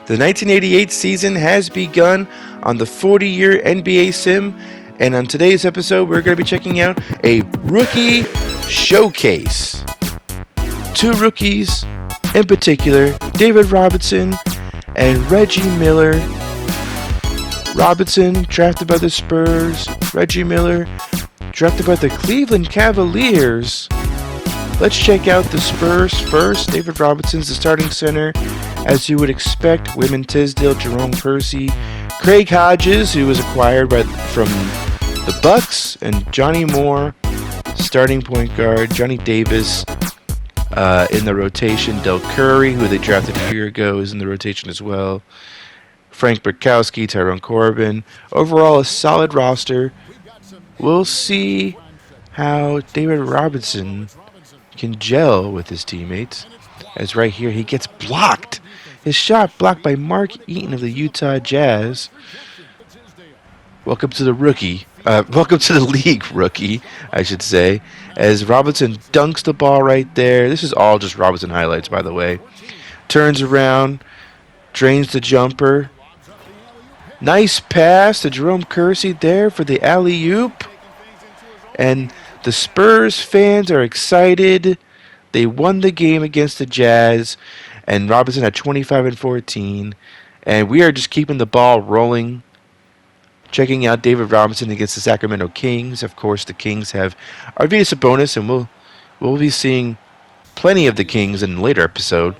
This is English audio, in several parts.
The 1988 season has begun on the 40-year NBA sim, and on today's episode, we're going to be checking out a rookie showcase. Two rookies in particular, David Robinson and Reggie Miller. Robinson, drafted by the Spurs. Reggie Miller, drafted by the Cleveland Cavaliers. Let's check out the Spurs first. David Robinson's the starting center, as you would expect. Wyman Tisdale, Jerome Kersey, Craig Hodges, who was acquired from the Bucks, and Johnny Moore, starting point guard. Johnny Davis in the rotation. Del Curry, who they drafted a year ago, is in the rotation as well. Frank Burkowski, Tyrone Corbin. Overall, a solid roster. We'll see how David Robinson can gel with his teammates. As right here, he gets blocked. His shot blocked by Mark Eaton of the Utah Jazz. Welcome to the rookie. Welcome to the league, rookie, I should say. As Robinson dunks the ball right there. This is all just Robinson highlights, by the way. Turns around, drains the jumper. Nice pass to Jerome Kersey there for the alley-oop. And the Spurs fans are excited. They won the game against the Jazz, and Robinson had 25 and 14. And we are just keeping the ball rolling. Checking out David Robinson against the Sacramento Kings. Of course, the Kings have Arvydas Sabonis, and we'll be seeing plenty of the Kings in a later episode.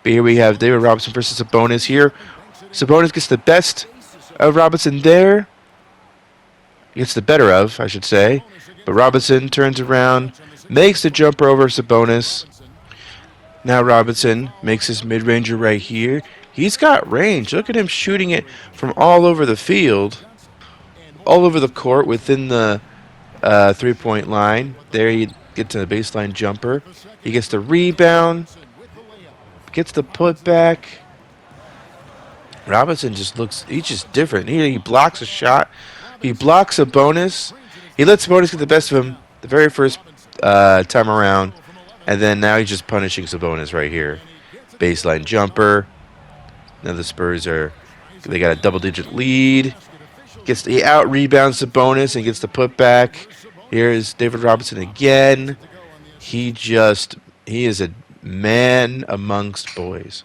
But here we have David Robinson versus Sabonis. Here, Sabonis gets the best of Robinson there. Gets the better of, I should say. But Robinson turns around, makes the jumper over Sabonis. Now Robinson makes his mid-ranger right here. He's got range. Look at him shooting it from all over the field. All over the court within the three-point line. There he gets to the baseline jumper. He gets the rebound. Gets the putback. Robinson he's just different. He blocks a shot. He blocks Sabonis. He lets Sabonis get the best of him the very first time around. And then now he's just punishing Sabonis right here. Baseline jumper. Now the Spurs they got a double-digit lead. He out-rebounds Sabonis and gets the putback. Here's David Robinson again. He is a man amongst boys.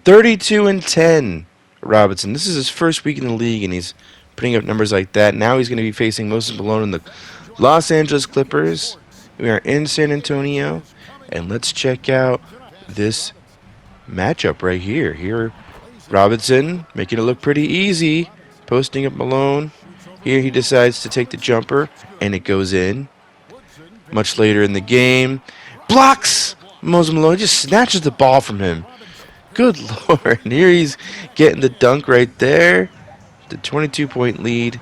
32 and 10, Robinson. This is his first week in the league, and he's putting up numbers like that. Now he's going to be facing Moses Malone and the Los Angeles Clippers. We are in San Antonio, and let's check out this matchup right here. Here, Robinson making it look pretty easy, posting up Malone. Here he decides to take the jumper, and it goes in. Much later in the game, blocks Moses Malone, just snatches the ball from him. Good Lord. And here he's getting the dunk right there. The 22-point lead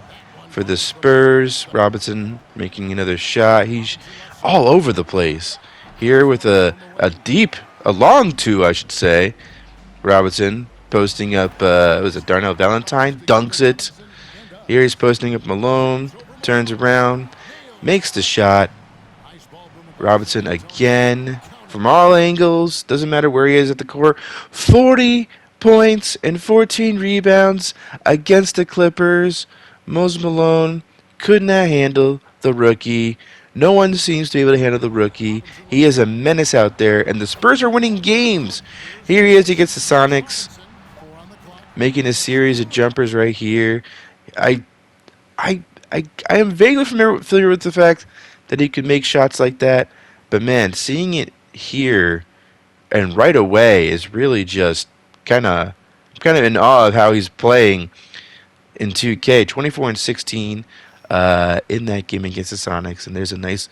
for the Spurs. Robinson making another shot. He's all over the place. Here with a long two, I should say. Robinson posting up, was it Darnell Valentine? Dunks it. Here he's posting up Malone. Turns around. Makes the shot. Robinson again. From all angles. Doesn't matter where he is at the court. 40 points and 14 rebounds against the Clippers. Moses Malone could not handle the rookie. No one seems to be able to handle the rookie. He is a menace out there, and the Spurs are winning games. Here he is. He gets the Sonics, making a series of jumpers right here. I am vaguely familiar with the fact that he could make shots like that, but man, seeing it here and right away is really just kind of in awe of how he's playing in 2K. 24 and 16 in that game against the Sonics, and there's a nice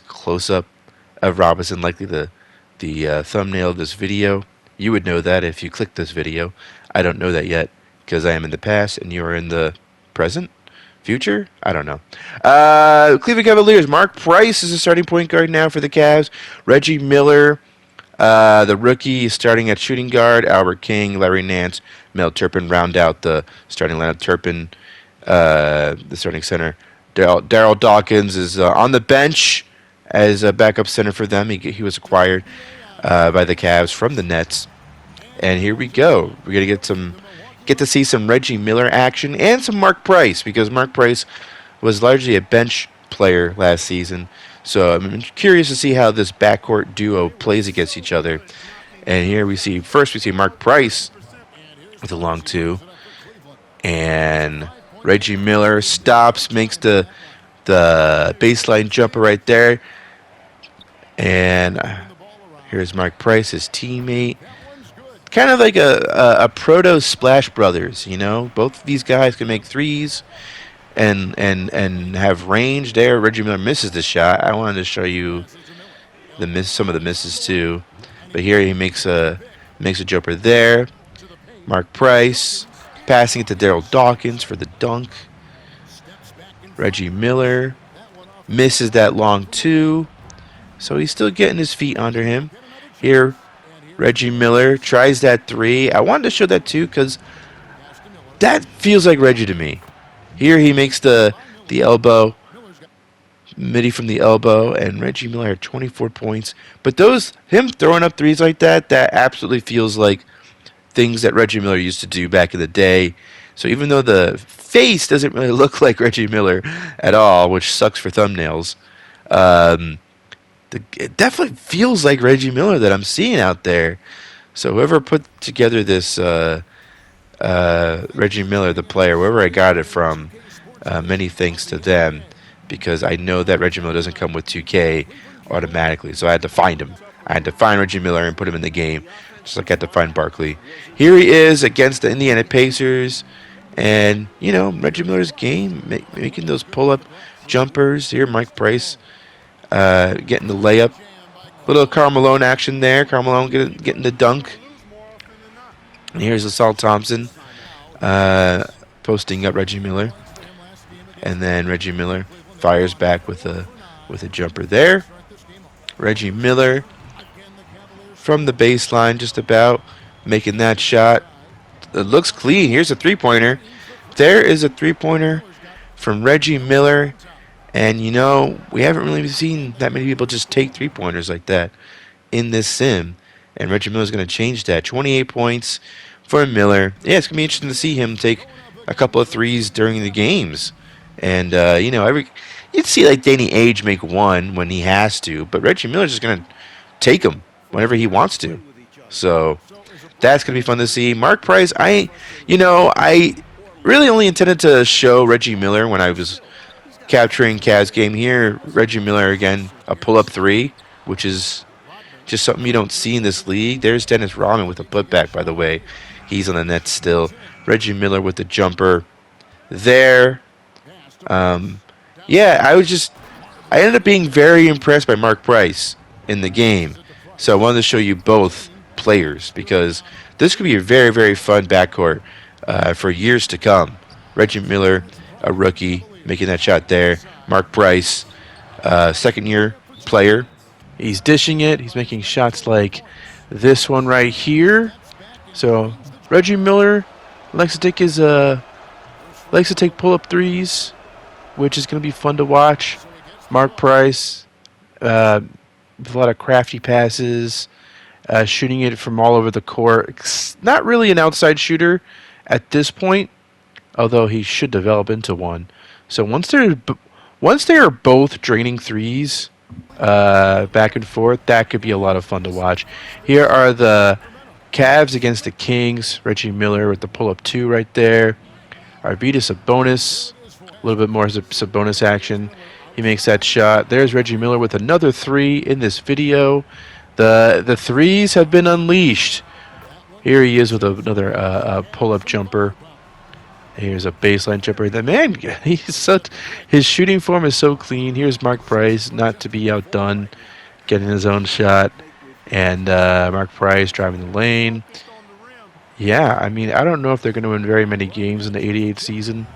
close-up of Robinson, likely the thumbnail of this video. You would know that if you clicked this video. I don't know that yet because I am in the past and you are in the present, future. I don't know. Cleveland Cavaliers. Mark Price is the starting point guard now for the Cavs. Reggie Miller, the rookie, is starting at shooting guard. Albert King, Larry Nance, Mel Turpin round out the starting lineup. Turpin, the starting center. Daryl Dawkins is on the bench as a backup center for them. He was acquired by the Cavs from the Nets. And here we go. We're gonna get to see some Reggie Miller action and some Mark Price because Mark Price was largely a bench player last season. So I'm curious to see how this backcourt duo plays against each other. And here we see Mark Price with a long two, and Reggie Miller stops, makes the baseline jumper right there, and here's Mark Price, his teammate. Kind of like a proto Splash Brothers, you know. Both of these guys can make threes and have range there. Reggie Miller misses the shot. I wanted to show you some of the misses too, but here he makes a jumper there. Mark Price passing it to Daryl Dawkins for the dunk. Reggie Miller misses that long two, so he's still getting his feet under him. Here, Reggie Miller tries that three. I wanted to show that too because that feels like Reggie to me. Here he makes the elbow, midi from the elbow, and Reggie Miller had 24 points. But him throwing up threes like that absolutely feels like things that Reggie Miller used to do back in the day. So even though the face doesn't really look like Reggie Miller at all, which sucks for thumbnails, it definitely feels like Reggie Miller that I'm seeing out there. So whoever put together this Reggie Miller, the player, wherever I got it from, many thanks to them, because I know that Reggie Miller doesn't come with 2K automatically. So I had to find him. I had to find Reggie Miller and put him in the game, just like I had to find Barkley. Here he is against the Indiana Pacers, and you know Reggie Miller's game, making those pull-up jumpers. Here, Mike Price getting the layup. Little Karl Malone action there. Karl Malone getting the dunk. And here's Assault Thompson posting up Reggie Miller. And then Reggie Miller fires back with a jumper there. Reggie Miller from the baseline just about making that shot. It looks clean. Here's a three-pointer. There is a three-pointer from Reggie Miller. And, you know, we haven't really seen that many people just take three-pointers like that in this sim. And Reggie Miller's going to change that. 28 points for Miller. Yeah, it's going to be interesting to see him take a couple of threes during the games. And, you know, you'd see like Danny Ainge make one when he has to. But Reggie Miller's just going to take them whenever he wants to. So that's going to be fun to see. Mark Price, I really only intended to show Reggie Miller when I was capturing Cavs game. Here, Reggie Miller again, a pull-up three, which is just something you don't see in this league. There's Dennis Rodman with a putback, by the way. He's on the net still. Reggie Miller with the jumper there. Yeah, I ended up being very impressed by Mark Price in the game. So I wanted to show you both players because this could be a very, very fun backcourt for years to come. Reggie Miller, a rookie, making that shot there. Mark Price, second-year player. He's dishing it. He's making shots like this one right here. So Reggie Miller likes to take pull-up threes, which is going to be fun to watch. Mark Price, with a lot of crafty passes, shooting it from all over the court. Not really an outside shooter at this point, although he should develop into one. So once they are both draining threes back and forth, that could be a lot of fun to watch. Here are the Cavs against the Kings. Reggie Miller with the pull-up two right there. Arvydas Sabonis, a little bit more Sabonis action. He makes that shot. There's Reggie Miller with another three in this video. The threes have been unleashed. Here he is with another pull-up jumper. Here's a baseline jumper. The man, his shooting form is so clean. Here's Mark Price, not to be outdone, getting his own shot. And Mark Price driving the lane. Yeah, I mean, I don't know if they're going to win very many games in the 88 season.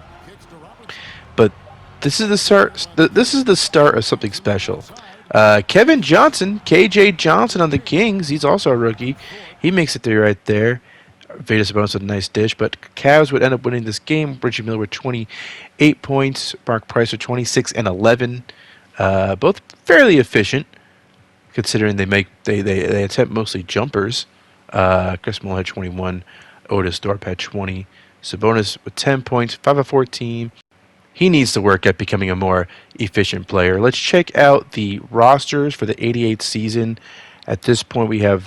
But this is the start. This is the start of something special. Kevin Johnson, KJ Johnson on the Kings. He's also a rookie. He makes it there right there. Arvydas Sabonis with a nice dish, but Cavs would end up winning this game. Reggie Miller with 28 points. Mark Price with 26 and 11. Both fairly efficient, considering they attempt mostly jumpers. Chris Mullin had 21. Otis Thorpe had 20. Sabonis with 10 points, 5 of 14. He needs to work at becoming a more efficient player. Let's check out the rosters for the 88th season. At this point, we have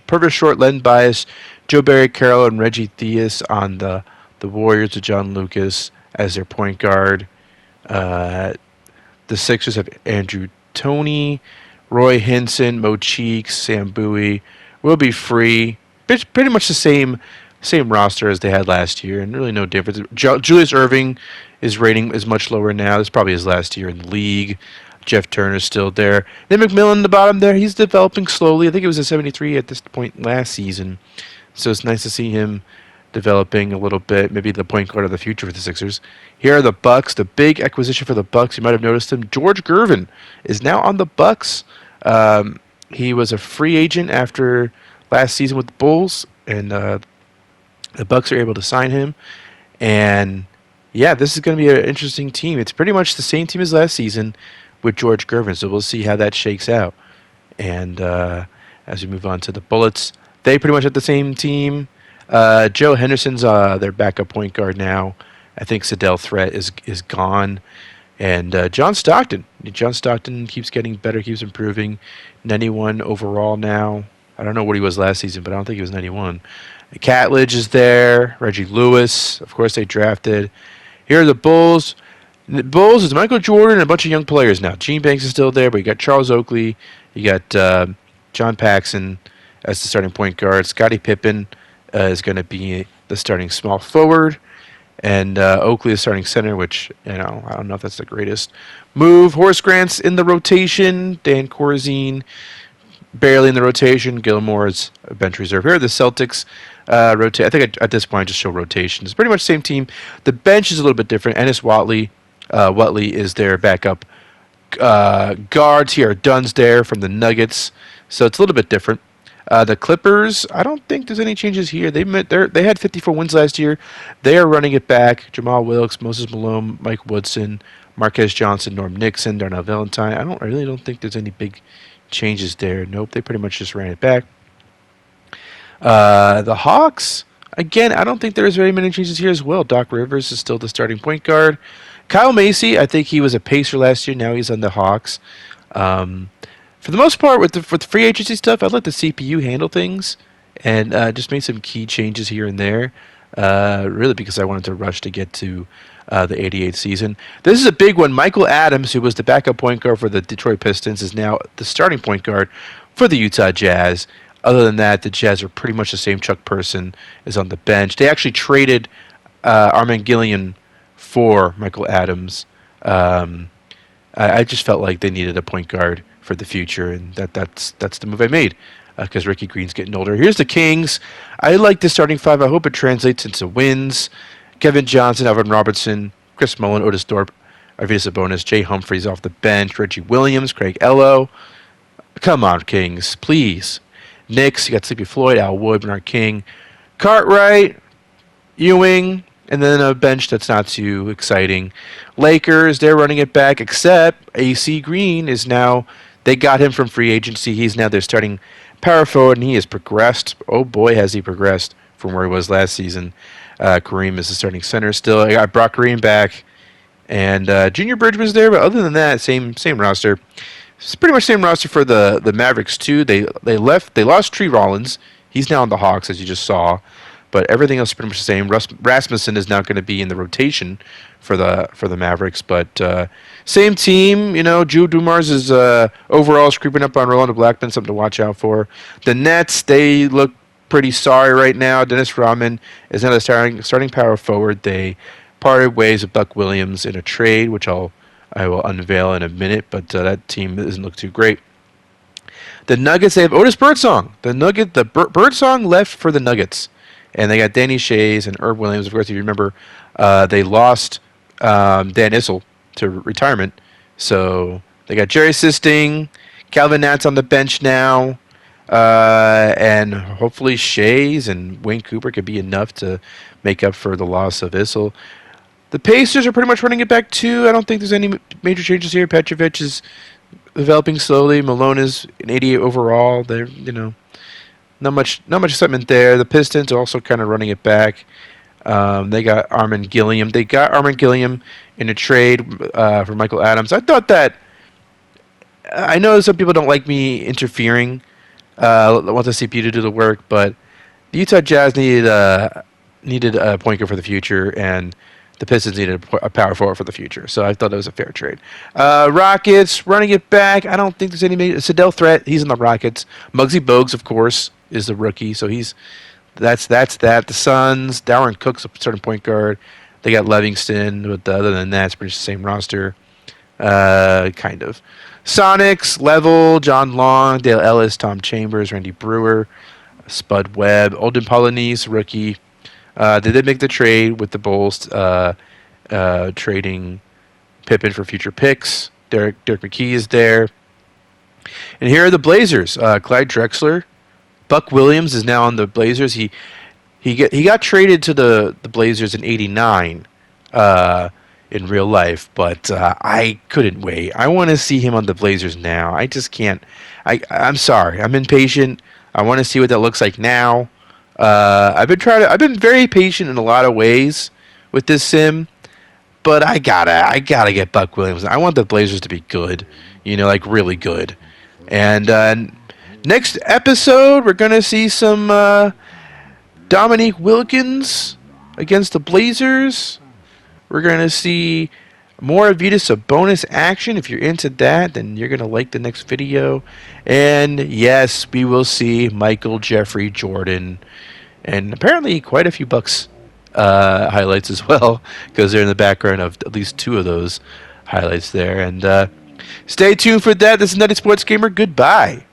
Purvis Short, Len Bias, Joe Barry Carroll, and Reggie Theus on the Warriors with John Lucas as their point guard. The Sixers have Andrew Toney, Roy Hinson, Mo Cheeks, Sam Bowie, will be free. Pretty much the same roster as they had last year, and really no difference. Julius Erving, his rating is much lower now. This is probably his last year in the league. Jeff Turner's still there. Then McMillan at the bottom there, he's developing slowly. I think it was a 73 at this point last season. So it's nice to see him developing a little bit, maybe the point guard of the future for the Sixers. Here are the Bucks. The big acquisition for the Bucks, you might have noticed him. George Gervin is now on the Bucks. He was a free agent after last season with the Bulls, and the Bucks are able to sign him. And yeah, this is going to be an interesting team. It's pretty much the same team as last season with George Gervin, so we'll see how that shakes out. And as we move on to the Bullets, they pretty much have the same team. Joe Henderson's their backup point guard now. I think Sedell Threat is gone. And John Stockton. John Stockton keeps getting better, keeps improving. 91 overall now. I don't know what he was last season, but I don't think he was 91. Catledge is there. Reggie Lewis. Of course, they drafted. Here are the Bulls. The Bulls is Michael Jordan and a bunch of young players now. Gene Banks is still there, but you got Charles Oakley. You got John Paxson as the starting point guard. Scottie Pippen is going to be the starting small forward. And Oakley is starting center, which, I don't know if that's the greatest move. Horace Grant's in the rotation. Dan Corzine barely in the rotation. Gilmore is a bench reserve. Here are the Celtics. Rotate. I think at this point I just show rotation. It's pretty much the same team. The bench is a little bit different. Ennis Watley. Watley is their backup guards. Here are Dunsdale from the Nuggets. So it's a little bit different. The Clippers, I don't think there's any changes here. They had 54 wins last year. They are running it back. Jamal Wilkes, Moses Malone, Mike Woodson, Marquez Johnson, Norm Nixon, Darnell Valentine. I really don't think there's any big changes there. Nope, they pretty much just ran it back. The Hawks, again, I don't think there's very many changes here as well. Doc Rivers is still the starting point guard. Kyle Macy, I think he was a pacer last year. Now he's on the Hawks. For the most part, with the free agency stuff, I'd let the CPU handle things, and just made some key changes here and there. Really, because I wanted to rush to get to the 88th season. This is a big one. Michael Adams, who was the backup point guard for the Detroit Pistons, is now the starting point guard for the Utah Jazz. Other than that, the Jazz are pretty much the same. Chuck Person is on the bench. They actually traded Armand Gillian for Michael Adams. I just felt like they needed a point guard for the future, and that's the move I made because Ricky Green's getting older. Here's the Kings. I like the starting five. I hope it translates into wins. Kevin Johnson, Alvin Robertson, Chris Mullin, Otis Thorpe, Arvydas Sabonis, Jay Humphries off the bench, Reggie Williams, Craig Ello. Come on, Kings, please. Knicks, you got Sleepy Floyd, Al Wood, Bernard King, Cartwright, Ewing, and then a bench that's not too exciting. Lakers, they're running it back, except AC Green is now, they got him from free agency. He's now their starting power forward, and he has progressed. Oh boy, has he progressed from where he was last season. Kareem is the starting center still. I brought Kareem back, and Junior Bridge was there, but other than that, same roster. It's pretty much the same roster for the Mavericks too. They lost Tree Rollins. He's now on the Hawks, as you just saw. But everything else is pretty much the same. Rasmussen is now going to be in the rotation for the Mavericks. But same team, Drew Dumars is overall creeping up on Rolando Blackman, something to watch out for. The Nets, they look pretty sorry right now. Dennis Rodman is now the starting power forward. They parted ways with Buck Williams in a trade, which I will unveil in a minute. But that team doesn't look too great. The Nuggets, they have Otis Birdsong. The Birdsong left for the Nuggets. And they got Danny Shays and Herb Williams. Of course, if you remember, they lost Dan Issel to retirement. So they got Jerry Sisting, Calvin Nance on the bench now. And hopefully Shays and Wayne Cooper could be enough to make up for the loss of Issel. The Pacers are pretty much running it back too. I don't think there's any major changes here. Petrovic is developing slowly. Malone is an 88 overall. They're, Not much excitement there. The Pistons are also kind of running it back. They got Armin Gilliam. They got Armin Gilliam in a trade for Michael Adams. I thought that. I know some people don't like me interfering. Want the CPU to do the work, but the Utah Jazz needed a point guard for the future, and the Pistons needed a power forward for the future. So I thought it was a fair trade. Rockets running it back. I don't think there's any Sedell Threat. He's in the Rockets. Muggsy Bogues, of course, is the rookie. So that's that. The Suns. Darren Cook's a starting point guard. They got Livingston, but other than that, it's pretty much the same roster. Kind of. Sonics, Level, John Long, Dale Ellis, Tom Chambers, Randy Brewer, Spud Webb, Olden Polynice, rookie. They did make the trade with the Bulls, trading Pippen for future picks. Derek McKee is there. And here are the Blazers. Clyde Drexler. Buck Williams is now on the Blazers. He got traded to the Blazers in '89 in real life, but I couldn't wait. I want to see him on the Blazers now. I just can't. I'm sorry. I'm impatient. I want to see what that looks like now. I've been very patient in a lot of ways with this sim, but I gotta get Buck Williams. I want the Blazers to be good, like really good. And next episode, we're gonna see some Dominique Wilkins against the Blazers. We're gonna see more Arvydas Sabonis action. If you're into that, then you're gonna like the next video. And yes, we will see Michael Jeffrey Jordan, and apparently quite a few Bucks highlights as well, because they're in the background of at least two of those highlights there. And stay tuned for that. This is Nutty Sports Gamer. Goodbye.